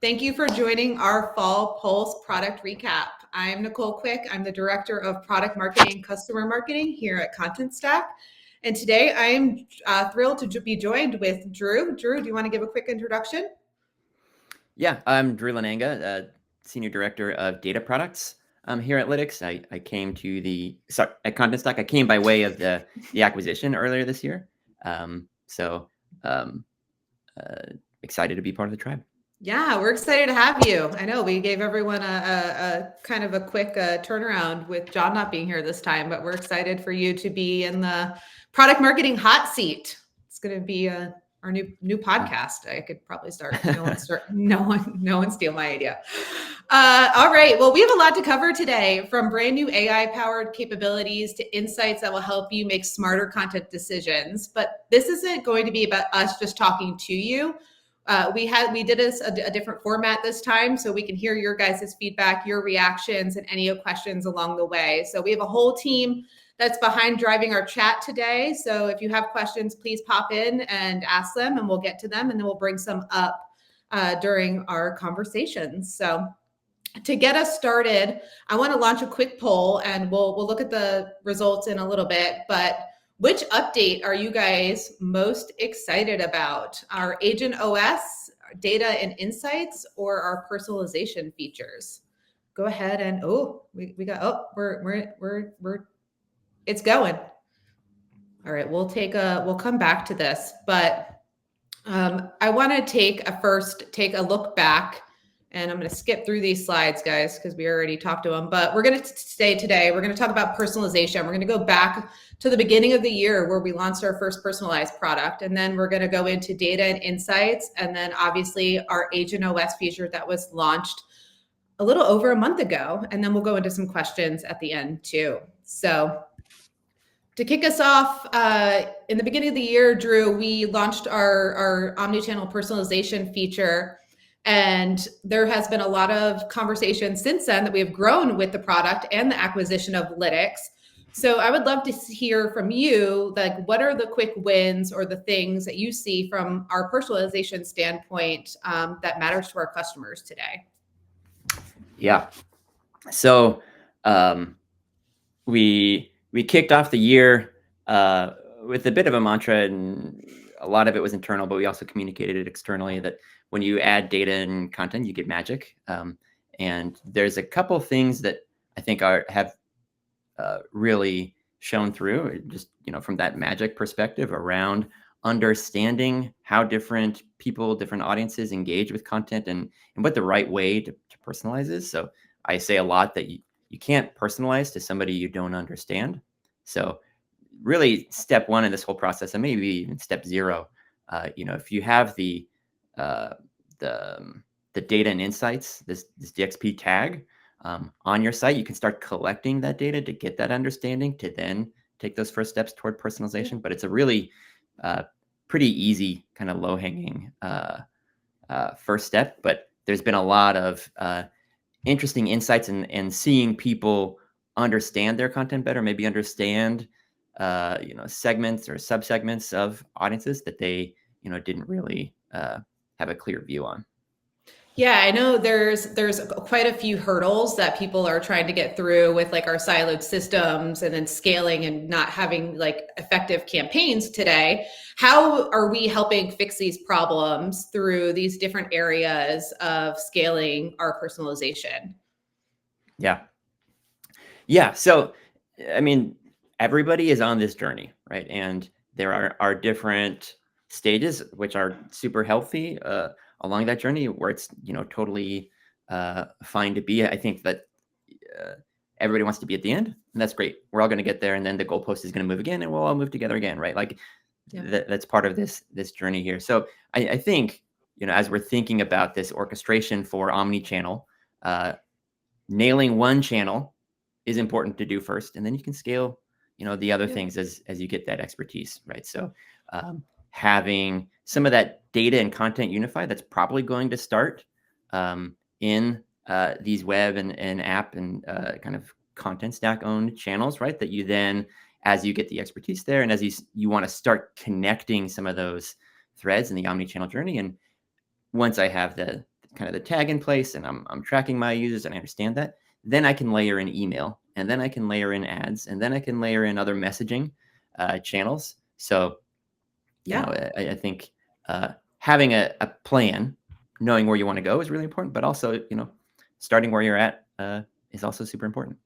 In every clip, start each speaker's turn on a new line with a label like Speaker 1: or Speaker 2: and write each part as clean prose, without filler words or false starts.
Speaker 1: Thank you for joining our Fall Pulse product recap. I'm Nicole Quick. I'm the Director of Product Marketing and Customer Marketing here at Contentstack. And today I am thrilled to be joined with Drew. Drew, do you want to give a quick introduction?
Speaker 2: Yeah, I'm Drew Lananga, Senior Director of Data Products here at Lytics. I came to at Contentstack. I came by way of the acquisition earlier this year. So excited to be part of the tribe.
Speaker 1: Yeah, we're excited to have you. I know we gave everyone a kind of a quick turnaround with John not being here this time, but we're excited for you to be in the product marketing hot seat. It's going to be our new podcast. I could probably start. No one steal my idea. All right. Well, we have a lot to cover today, from brand new AI powered capabilities to insights that will help you make smarter content decisions. But this isn't going to be about us just talking to you. We did a different format this time, so we can hear your guys' feedback, your reactions, and any questions along the way. So we have a whole team that's behind driving our chat today. So if you have questions, please pop in and ask them, and we'll get to them, and then we'll bring some up during our conversations. So to get us started, I want to launch a quick poll, and we'll look at the results in a little bit. But which update are you guys most excited about? Our Agent OS, data and insights, or our personalization features? Go ahead and it's going. All right, we'll come back to this, but I want to take a look back. And I'm going to skip through these slides, guys, because we already talked to them. But we're going to stay today. We're going to talk about personalization. We're going to go back to the beginning of the year where we launched our first personalized product. And then we're going to go into data and insights. And then obviously our Agent OS feature that was launched a little over a month ago. And then we'll go into some questions at the end too. So to kick us off, in the beginning of the year, Drew, we launched our omnichannel personalization feature. And there has been a lot of conversation since then that we have grown with the product and the acquisition of Lytics. So I would love to hear from you, like, what are the quick wins or the things that you see from our personalization standpoint that matters to our customers today?
Speaker 2: Yeah. So we kicked off the year with a bit of a mantra, and a lot of it was internal, but we also communicated it externally that when you add data and content, you get magic. And there's a couple things that I think have really shown through, just from that magic perspective around understanding how different people, different audiences engage with content, and what the right way to personalize is. So I say a lot that you can't personalize to somebody you don't understand. So really, step one in this whole process, and maybe even step zero, if you have the data and insights, this DXP tag on your site, you can start collecting that data to get that understanding, to then take those first steps toward personalization. But it's a really pretty easy, kind of low-hanging first step. But there's been a lot of interesting insights and seeing people understand their content better, maybe understand segments or subsegments of audiences that they didn't really have a clear view on.
Speaker 1: Yeah, I know there's quite a few hurdles that people are trying to get through with, like, our siloed systems and then scaling and not having like effective campaigns today. How are we helping fix these problems through these different areas of scaling our personalization?
Speaker 2: Yeah. So, I mean, everybody is on this journey, right? And there are different stages, which are super healthy along that journey, where it's totally fine to be. I think that everybody wants to be at the end, and that's great. We're all going to get there, and then the goalpost is going to move again, and we'll all move together again, right? Like, that's part of this journey here. So I think as we're thinking about this orchestration for omni-channel, nailing one channel is important to do first, and then you can scale the other things as you get that expertise, right? So having some of that data and content unified, that's probably going to start in these web and app and kind of Contentstack owned channels, right? That you then, as you get the expertise there, and as you want to start connecting some of those threads in the omni-channel journey. And once I have the kind of the tag in place and I'm tracking my users and I understand that, then I can layer in email, and then I can layer in ads, and then I can layer in other messaging channels. So, you know, I think having a plan, knowing where you want to go is really important, but also, you know, starting where you're at is also super important.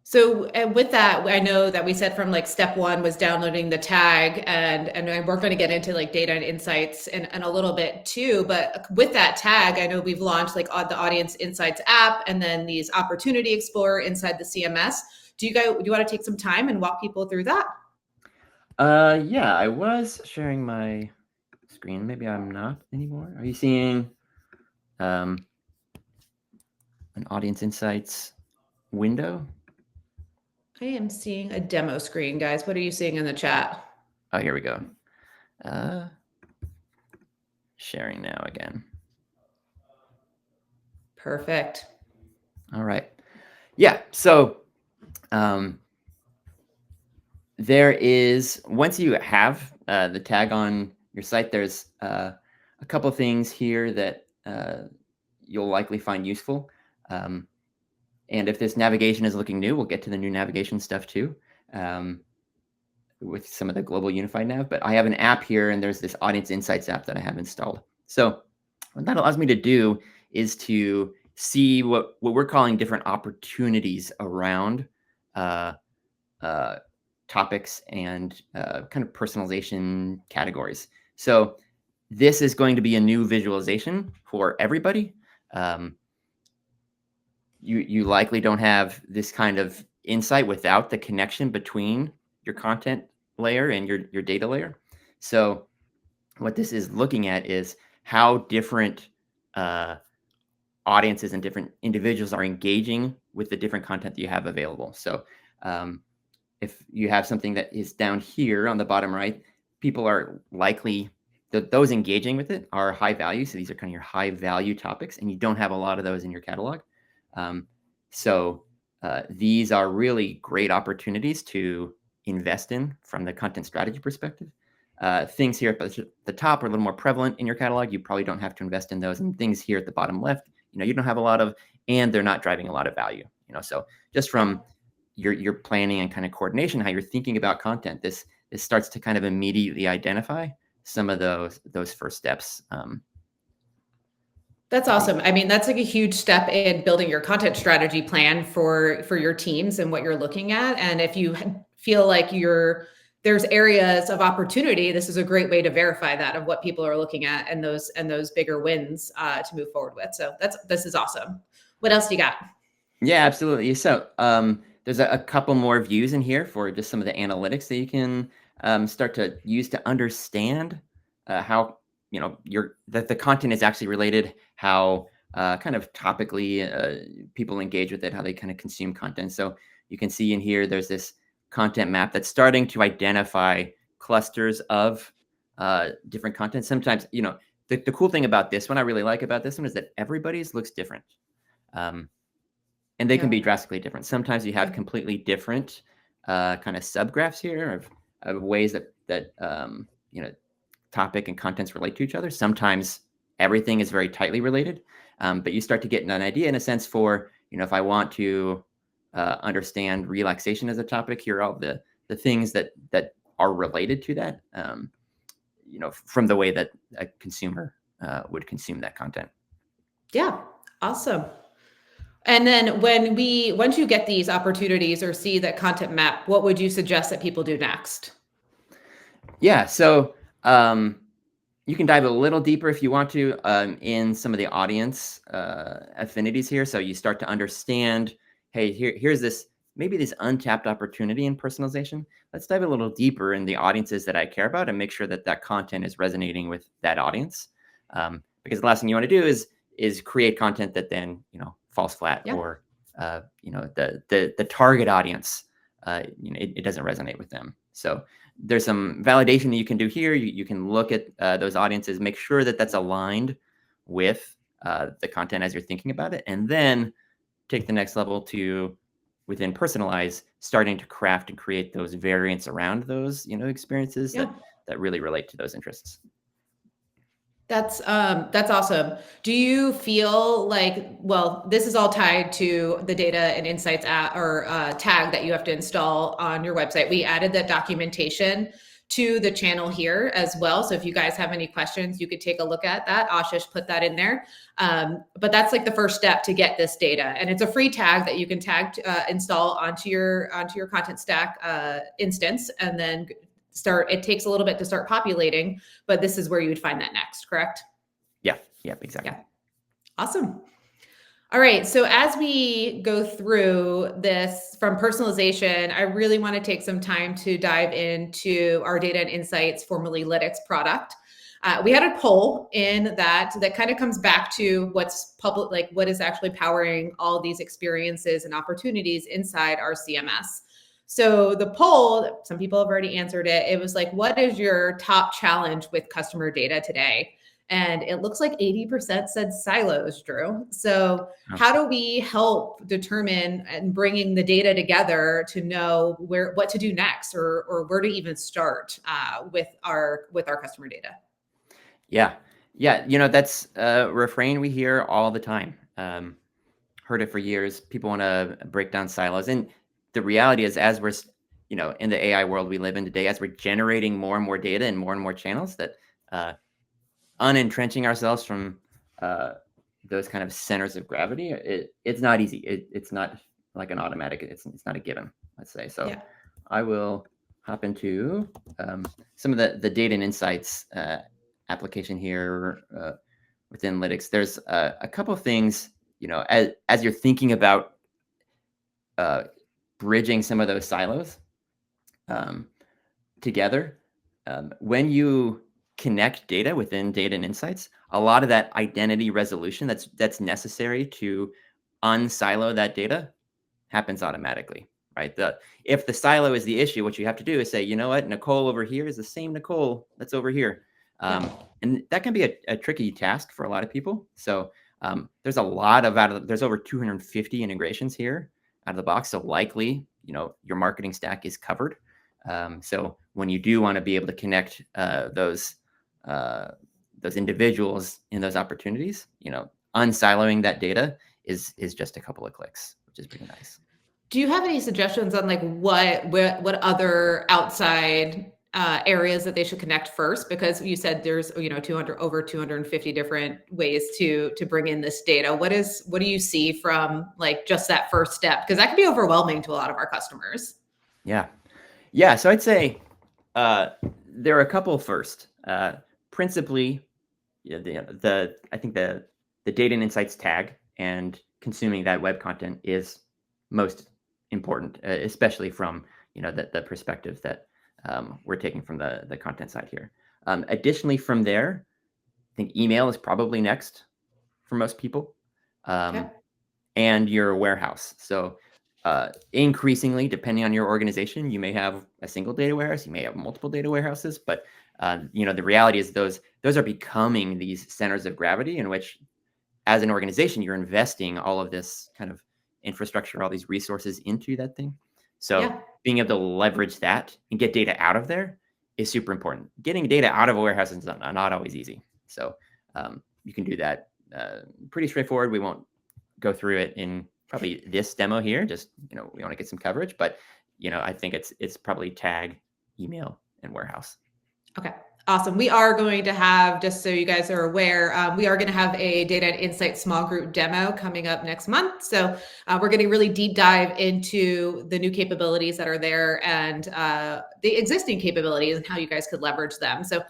Speaker 1: So, and with that, I know that we said from like step one was downloading the tag, and we're going to get into like data and insights in a little bit too. But with that tag, I know we've launched like the Audience Insights app, and then these Opportunity Explorer inside the CMS. Do you want to take some time and walk people through that?
Speaker 2: Yeah, I was sharing my screen. Maybe I'm not anymore. Are you seeing an Audience Insights window?
Speaker 1: I am seeing a demo screen, guys. What are you seeing in the chat?
Speaker 2: Oh, here we go. Sharing now again.
Speaker 1: Perfect.
Speaker 2: All right. Yeah. So there is, once you have the tag on your site, there's a couple of things here that you'll likely find useful. And if this navigation is looking new, we'll get to the new navigation stuff too, with some of the global unified nav. But I have an app here, and there's this Audience Insights app that I have installed. So what that allows me to do is to see what we're calling different opportunities around topics and kind of personalization categories. So this is going to be a new visualization for everybody. You likely don't have this kind of insight without the connection between your content layer and your data layer. So what this is looking at is how different audiences and different individuals are engaging with the different content that you have available. So if you have something that is down here on the bottom right, people are likely, those engaging with it are high value. So these are kind of your high value topics, and you don't have a lot of those in your catalog. So these are really great opportunities to invest in from the content strategy perspective. Things here at the top are a little more prevalent in your catalog. You probably don't have to invest in those. And things here at the bottom left, you know, you don't have a lot of, and they're not driving a lot of value. You know, so just from your planning and kind of coordination, how you're thinking about content, this starts to kind of immediately identify some of those first steps.
Speaker 1: That's awesome. I mean, that's like a huge step in building your content strategy plan for your teams and what you're looking at. And if you feel like there's areas of opportunity, this is a great way to verify that of what people are looking at and those bigger wins to move forward with. So this is awesome. What else do you got?
Speaker 2: Yeah, absolutely. So there's a couple more views in here for just some of the analytics that you can start to use to understand how, you know, that the content is actually related, how kind of topically people engage with it, how they kind of consume content. So you can see in here, there's this content map that's starting to identify clusters of different content. Sometimes, you know, the cool thing about this one, I really like about this one, is that everybody's looks different. And they can be drastically different. Sometimes you have completely different kind of subgraphs here of ways that you know, topic and contents relate to each other. Sometimes everything is very tightly related, but you start to get an idea, in a sense, for, you know, if I want to understand relaxation as a topic, here are all the things that are related to that, you know, from the way that a consumer would consume that content.
Speaker 1: Yeah, awesome. And then once you get these opportunities or see that content map, what would you suggest that people do next?
Speaker 2: Yeah, so you can dive a little deeper if you want to in some of the audience affinities here. So you start to understand, hey, here's this, maybe this untapped opportunity in personalization. Let's dive a little deeper in the audiences that I care about and make sure that that content is resonating with that audience. Because the last thing you want to do is create content that then, you know, falls flat, or you know, the target audience, you know, it doesn't resonate with them. So there's some validation that you can do here. You can look at those audiences, make sure that that's aligned with the content as you're thinking about it, and then take the next level to, within personalize, starting to craft and create those variants around those, you know, experiences that really relate to those interests.
Speaker 1: That's awesome. Do you feel like, well, this is all tied to the data and insights tag that you have to install on your website. We added that documentation to the channel here as well. So if you guys have any questions, you could take a look at that. Ashish put that in there. But that's like the first step to get this data, and it's a free tag that you can install onto your Contentstack instance, and then start. It takes a little bit to start populating, but this is where you would find that next, correct?
Speaker 2: Yeah. Yep. Exactly.
Speaker 1: Yeah. Awesome. All right. So as we go through this from personalization, I really want to take some time to dive into our data and insights, formerly Lytics product. We had a poll in that kind of comes back to what's public, like what is actually powering all these experiences and opportunities inside our CMS. So the poll, some people have already answered it. It was like, what is your top challenge with customer data today? And it looks like 80% said silos, Drew. So how do we help determine and bringing the data together to know what to do next, or where to even start with our customer data?
Speaker 2: Yeah. Yeah. That's a refrain we hear all the time. Heard it for years. People want to break down silos. And the reality is, as we're, in the AI world we live in today, as we're generating more and more data and more channels, that unentrenching ourselves from those kind of centers of gravity, it's not easy. It's not like an automatic, it's not a given, let's say. So yeah. I will hop into some of the data and insights application here within Lytics. There's a couple of things, as you're thinking about bridging some of those silos together. When you connect data within data and insights, a lot of that identity resolution that's necessary to unsilo that data happens automatically, right? If the silo is the issue, what you have to do is say, you know what, Nicole over here is the same Nicole that's over here. And that can be a tricky task for a lot of people. So there's a lot of there's over 250 integrations here out of the box. So likely, your marketing stack is covered. So when you do want to be able to connect those individuals in those opportunities, unsiloing that data is just a couple of clicks, which is pretty nice.
Speaker 1: Do you have any suggestions on like what other outside areas that they should connect first? Because you said there's over 250 different ways to bring in this data. What do you see from like just that first step? Because that can be overwhelming to a lot of our customers.
Speaker 2: Yeah. So I'd say there are a couple first. Principally, I think the data and insights tag and consuming that web content is most important, especially from the perspective that we're taking from the content side here. Additionally, from there, I think email is probably next for most people, and your warehouse. So increasingly, depending on your organization, you may have a single data warehouse, you may have multiple data warehouses, but the reality is those are becoming these centers of gravity in which, as an organization, you're investing all of this kind of infrastructure, all these resources into that thing. So being able to leverage that and get data out of there is super important. Getting data out of a warehouse is not always easy. So you can do that pretty straightforward. We won't go through it in probably this demo here. Just, we want to get some coverage, but I think it's probably tag, email, and warehouse.
Speaker 1: Okay. Awesome. We are going to have, just so you guys are aware, we are going to have a data and insight small group demo coming up next month. So we're going to really deep dive into the new capabilities that are there and the existing capabilities and how you guys could leverage them. So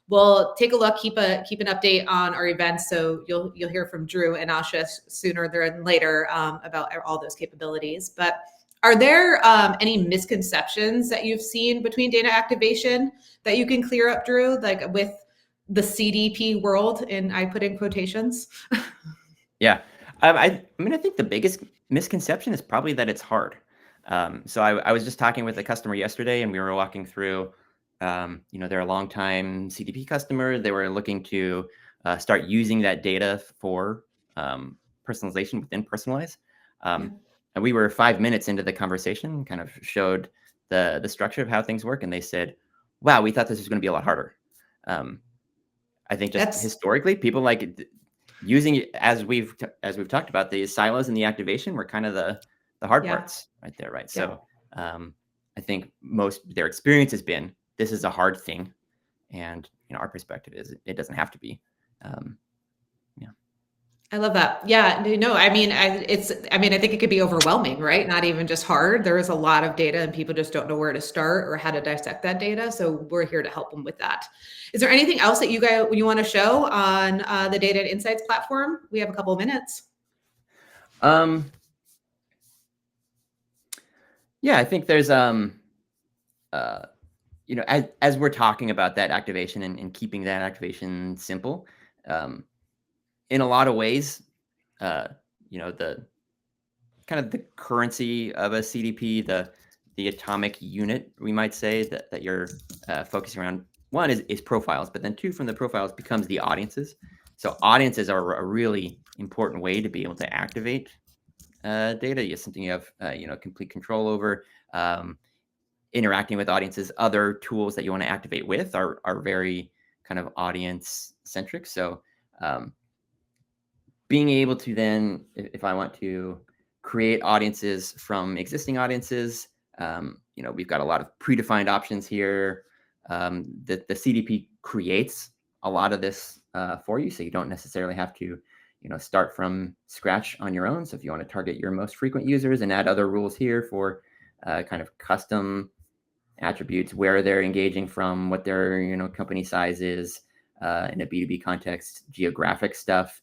Speaker 1: we'll take a look, keep an update on our events. So you'll hear from Drew and Asha sooner than later about all those capabilities. But are there any misconceptions that you've seen between data activation that you can clear up, Drew, like with the CDP world? And I put in quotations.
Speaker 2: Yeah. I think the biggest misconception is probably that it's hard. So I was just talking with a customer yesterday, and we were walking through, they're a longtime CDP customer. They were looking to start using that data for personalization within Personalize. And we were 5 minutes into the conversation, kind of showed the structure of how things work. And they said, wow, we thought this was going to be a lot harder. I think just historically, people like using it, as we've talked about, the silos and the activation were kind of the hard parts right there, right? So I think their experience has been, this is a hard thing, and our perspective is it doesn't have to be.
Speaker 1: I love that. Yeah, no, I mean, I think it could be overwhelming, right? Not even just hard. There is a lot of data and people just don't know where to start or how to dissect that data. So we're here to help them with that. Is there anything else that you want to show on the data and insights platform? We have a couple of minutes.
Speaker 2: Yeah, I think there's, as we're talking about that activation and keeping that activation simple, in a lot of ways, the kind of the currency of a CDP, the atomic unit, we might say, that you're focusing around, one is profiles, but then two, from the profiles becomes the audiences. So audiences are a really important way to be able to activate data. It's something you have complete control over. Interacting with audiences, other tools that you want to activate with are very kind of audience centric. So being able to then, if I want to create audiences from existing audiences, we've got a lot of predefined options here. The CDP creates a lot of this for you, so you don't necessarily have to start from scratch on your own. So if you want to target your most frequent users and add other rules here for kind of custom attributes, where they're engaging from, what their company size is in a B2B context, geographic stuff.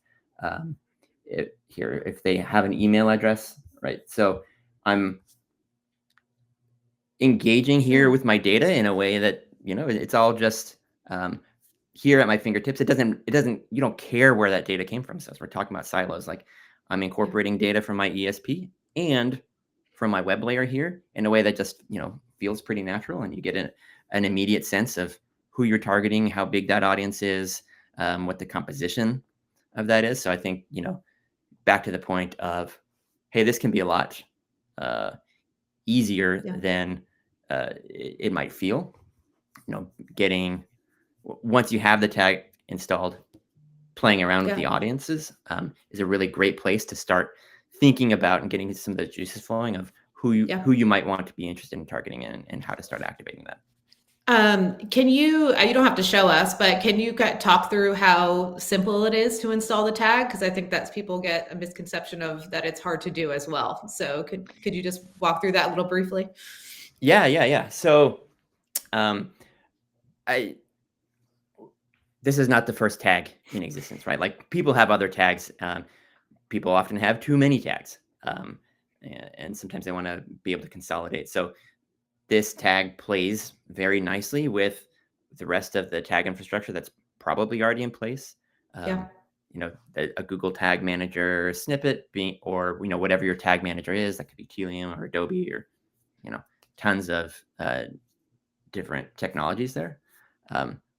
Speaker 2: If they have an email address, right? So I'm engaging here with my data in a way that it's all just here at my fingertips. It doesn't you don't care where that data came from. So as we're talking about silos, like I'm incorporating data from my ESP and from my web layer here in a way that just feels pretty natural, and you get an immediate sense of who you're targeting, how big that audience is, what the composition of that is. So I think back to the point of, hey, this can be a lot easier than it might feel. Getting, once you have the tag installed, playing around with the audiences is a really great place to start thinking about and getting some of the juices flowing of who you might want to be interested in targeting and how to start activating that.
Speaker 1: Can you don't have to show us, but can you talk through how simple it is to install the tag? Because I think that's, people get a misconception of that it's hard to do as well. So could you just walk through that a little briefly?
Speaker 2: Yeah. So this is not the first tag in existence, right? Like, people have other tags. People often have too many tags. And sometimes they want to be able to consolidate. So this tag plays very nicely with the rest of the tag infrastructure that's probably already in place. A Google Tag Manager snippet or whatever your tag manager is. That could be Telium or Adobe or tons of different technologies there.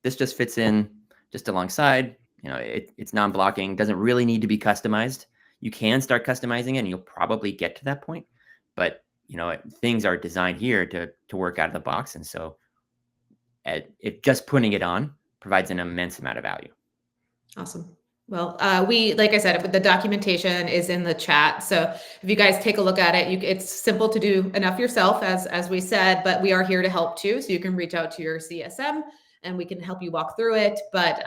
Speaker 2: This just fits in just alongside. It's non-blocking, doesn't really need to be customized. You can start customizing it, and you'll probably get to that point, but things are designed here to work out of the box. And so if just putting it on provides an immense amount of value.
Speaker 1: Awesome. Well, like I said, the documentation is in the chat. So if you guys take a look at it, it's simple to do enough yourself, as we said, but we are here to help too. So you can reach out to your CSM and we can help you walk through it. But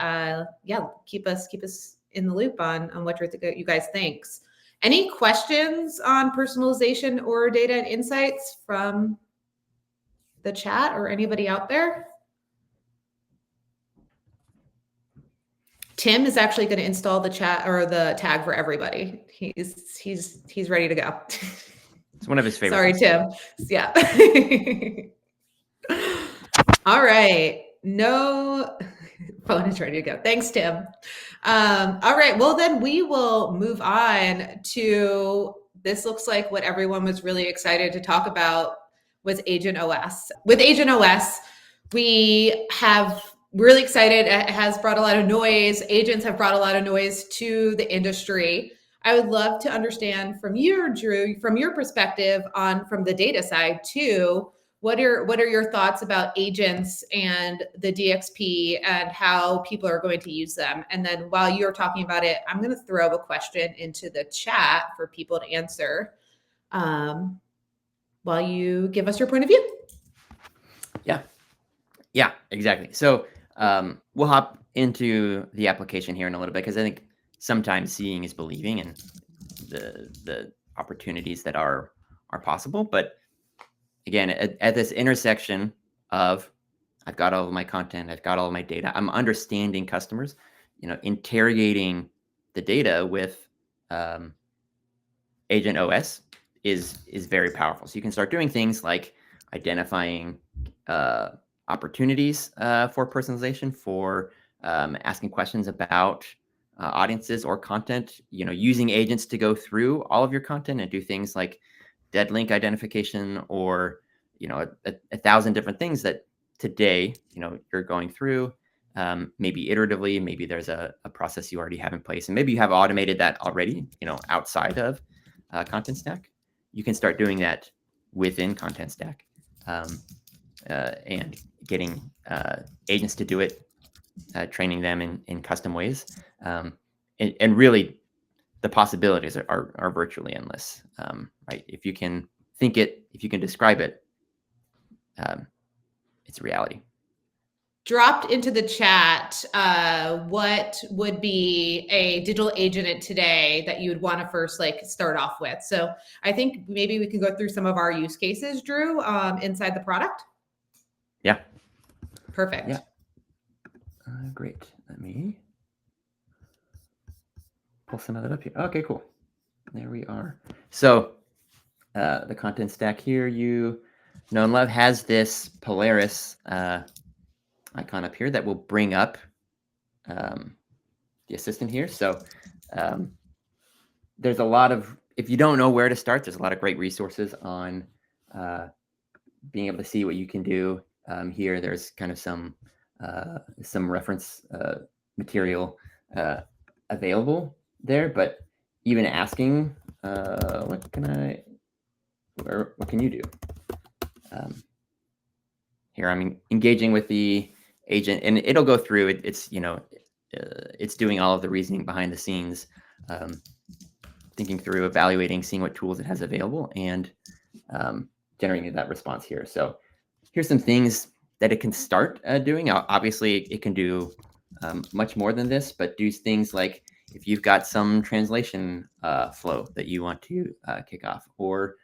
Speaker 1: keep us in the loop on what you guys think. Any questions on personalization or data and insights from the chat or anybody out there? Tim is actually going to install the chat or the tag for everybody. He's ready to go.
Speaker 2: It's one of his favorites.
Speaker 1: Sorry, Tim. Yeah. All right. No, phone is ready to go. Thanks, Tim. All right. Well, then we will move on to, this looks like what everyone was really excited to talk about was Agent OS. With Agent OS, we have really excited. It has brought a lot of noise. Agents have brought a lot of noise to the industry. I would love to understand from you, Drew, from your perspective from the data side too, what are your thoughts about agents and the DXP and how people are going to use them? And then while you're talking about it, I'm going to throw a question into the chat for people to answer while you give us your point of view.
Speaker 2: Yeah, exactly. So we'll hop into the application here in a little bit, because I think sometimes seeing is believing, and the opportunities that are possible. But again, at this intersection of, I've got all of my content, I've got all of my data, I'm understanding customers, interrogating the data with Agent OS is very powerful. So you can start doing things like identifying opportunities for personalization, for asking questions about audiences or content, using agents to go through all of your content and do things like dead link identification, or a thousand different things that today you're going through, maybe iteratively. Maybe there's a process you already have in place, and maybe you have automated that already outside of Contentstack. You can start doing that within Contentstack, and getting agents to do it, training them in custom ways, and really the possibilities are virtually endless, right? If you can think it, if you can describe it, it's reality.
Speaker 1: Dropped into the chat, what would be a digital agent today that you would want to first start off with? So I think maybe we can go through some of our use cases, Drew, inside the product.
Speaker 2: Yeah.
Speaker 1: Perfect.
Speaker 2: Yeah. Great. Let me pull some of that up here. Okay, cool. There we are. So the Contentstack here, you know and love, has this Polaris icon up here that will bring up the assistant here. So there's a lot of, if you don't know where to start, there's a lot of great resources on being able to see what you can do. Here, there's kind of some reference material available there, but even asking, what can you do? Here, I'm engaging with the agent, and it'll go through it. It's doing all of the reasoning behind the scenes, thinking through, evaluating, seeing what tools it has available, and generating that response here. So here's some things that it can start doing. Obviously, it can do much more than this, but do things like, if you've got some translation flow that you want to kick off, or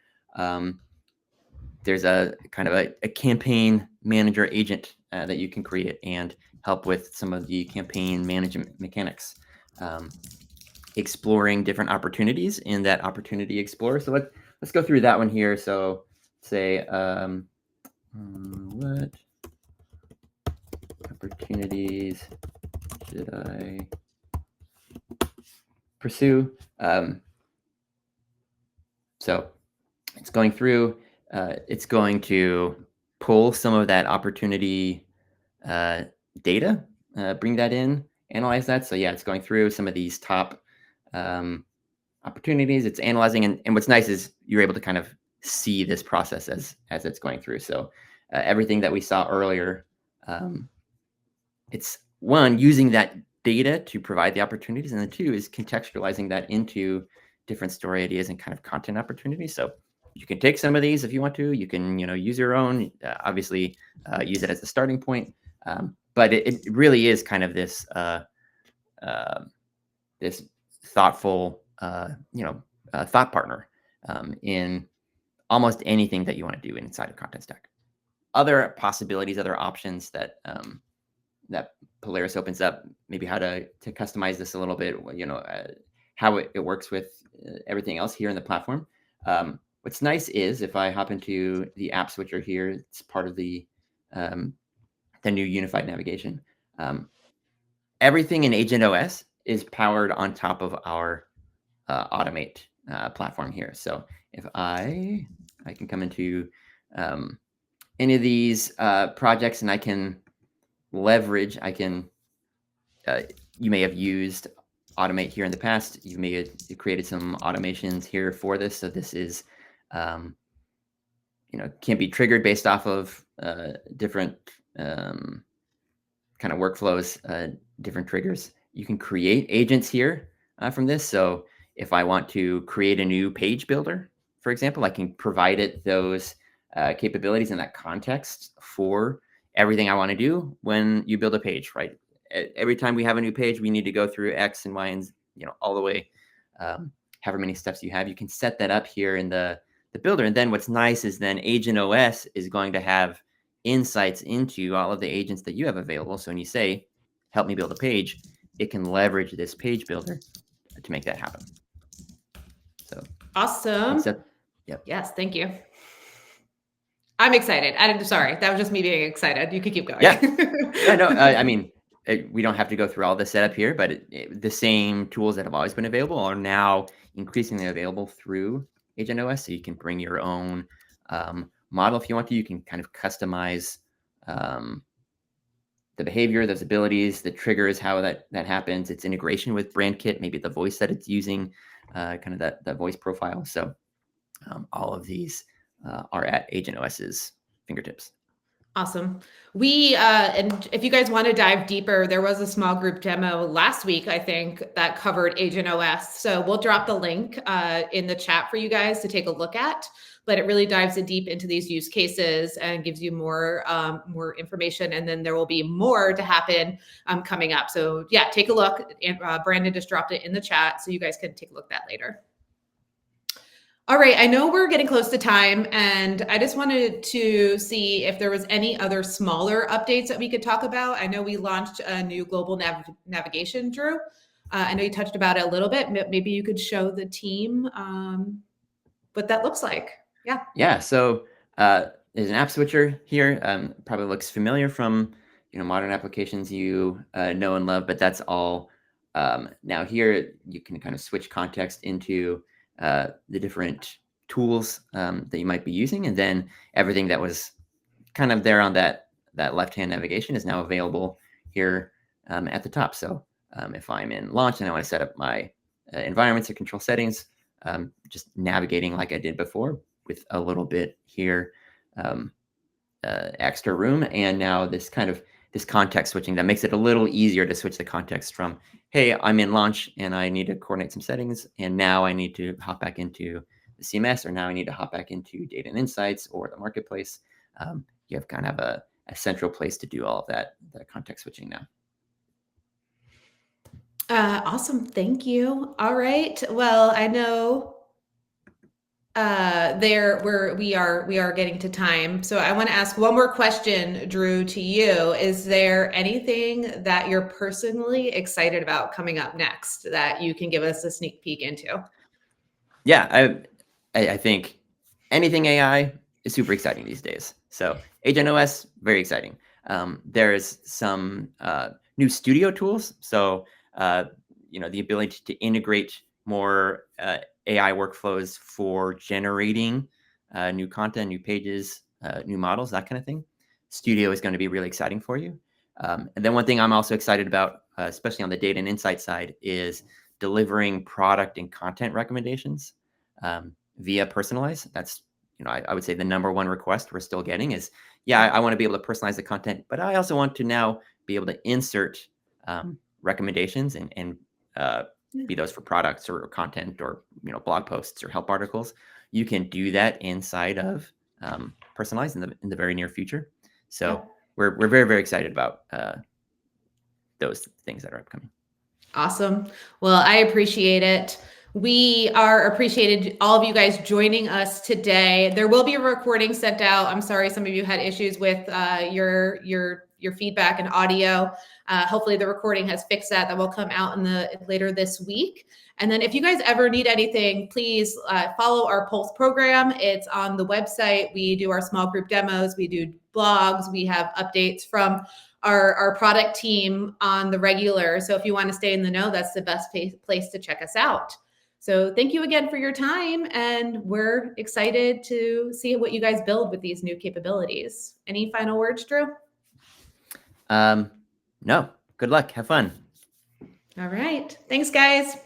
Speaker 2: there's a kind of a campaign manager agent that you can create and help with some of the campaign management mechanics, exploring different opportunities in that Opportunity Explorer. So let's go through that one here. So say, what opportunities should I pursue? So it's going through, it's going to pull some of that opportunity data, bring that in, analyze that. So yeah, it's going through some of these top opportunities. It's analyzing, and what's nice is you're able to kind of see this process as it's going through. So everything that we saw earlier, it's one, using that data to provide the opportunities, and then two is contextualizing that into different story ideas and kind of content opportunities. So you can take some of these if you want to. You can use your own. Obviously, use it as a starting point. But it really is kind of this this thoughtful thought partner in almost anything that you want to do inside of Contentstack. Other possibilities, other options that that Polaris opens up, maybe how to customize this a little bit, how it works with everything else here in the platform. What's nice is if I hop into the app switcher here, it's part of the new unified navigation. Everything in Agent OS is powered on top of our Automate platform here. So if I can come into any of these projects, and I can leverage, you may have used Automate here in the past. You may have created some automations here for this. So this is can be triggered based off of different kind of workflows, different triggers. You can create agents here from this. So if I want to create a new page builder, for example, I can provide it those capabilities in that context for everything I want to do when you build a page, right? Every time we have a new page, we need to go through X and Y and all the way, however many steps you have. You can set that up here in the builder. And then what's nice is then Agent OS is going to have insights into all of the agents that you have available. So when you say, help me build a page, it can leverage this page builder to make that happen. So
Speaker 1: awesome.
Speaker 2: Yep.
Speaker 1: Yes, thank you. I'm excited. Sorry, that was just me being excited. You could keep going.
Speaker 2: Yeah. Yeah, no, I mean, we don't have to go through all the setup here, but the same tools that have always been available are now increasingly available through Agent OS. So you can bring your own model if you want to. You can kind of customize the behavior, those abilities, the triggers, how that happens, its integration with BrandKit, maybe the voice that it's using, kind of that voice profile. So all of these are at Agent OS's fingertips.
Speaker 1: Awesome. And if you guys want to dive deeper, there was a small group demo last week, I think, that covered Agent OS. So we'll drop the link in the chat for you guys to take a look at. But it really dives deep into these use cases and gives you more information. And then there will be more to happen coming up. So yeah, take a look. Brandon just dropped it in the chat, so you guys can take a look at that later. All right, I know we're getting close to time, and I just wanted to see if there was any other smaller updates that we could talk about. I know we launched a new global navigation, Drew. I know you touched about it a little bit. Maybe you could show the team what that looks like. Yeah.
Speaker 2: Yeah. So there's an app switcher here. Probably looks familiar from modern applications you know and love, but that's all. Now here you can kind of switch context into the different tools that you might be using, and then everything that was kind of there on that left-hand navigation is now available here at the top. So if I'm in launch and I want to set up my environments or control settings, just navigating like I did before with a little bit here extra room, and now this context switching that makes it a little easier to switch the context from, hey, I'm in launch and I need to coordinate some settings, and now I need to hop back into the CMS, or now I need to hop back into data and insights or the marketplace. You have kind of a central place to do all of that context switching now.
Speaker 1: Awesome. Thank you. All right. Well, I know we are getting to time. So I want to ask one more question, Drew, to you. Is there anything that you're personally excited about coming up next that you can give us a sneak peek into?
Speaker 2: Yeah, I think anything AI is super exciting these days. So Agent OS, very exciting. There's some new studio tools. So the ability to integrate more AI workflows for generating new content, new pages, new models, that kind of thing. Studio is going to be really exciting for you. And then one thing I'm also excited about, especially on the data and insight side, is delivering product and content recommendations via personalize. That's, I would say the number one request we're still getting is, I want to be able to personalize the content, but I also want to now be able to insert recommendations and be those for products or content or blog posts or help articles. You can do that inside of personalize in the very near future. So we're very, very excited about those things that are upcoming.
Speaker 1: Awesome. Well, I appreciate it. We are appreciated all of you guys joining us today. There will be a recording sent out. I'm sorry some of you had issues with your feedback and audio. Hopefully the recording has fixed that. That will come out later this week. And then if you guys ever need anything, please follow our Pulse program. It's on the website. We do our small group demos. We do blogs. We have updates from our product team on the regular. So if you want to stay in the know, that's the best place to check us out. So thank you again for your time. And we're excited to see what you guys build with these new capabilities. Any final words, Drew?
Speaker 2: No. Good luck. Have fun.
Speaker 1: All right. Thanks, guys.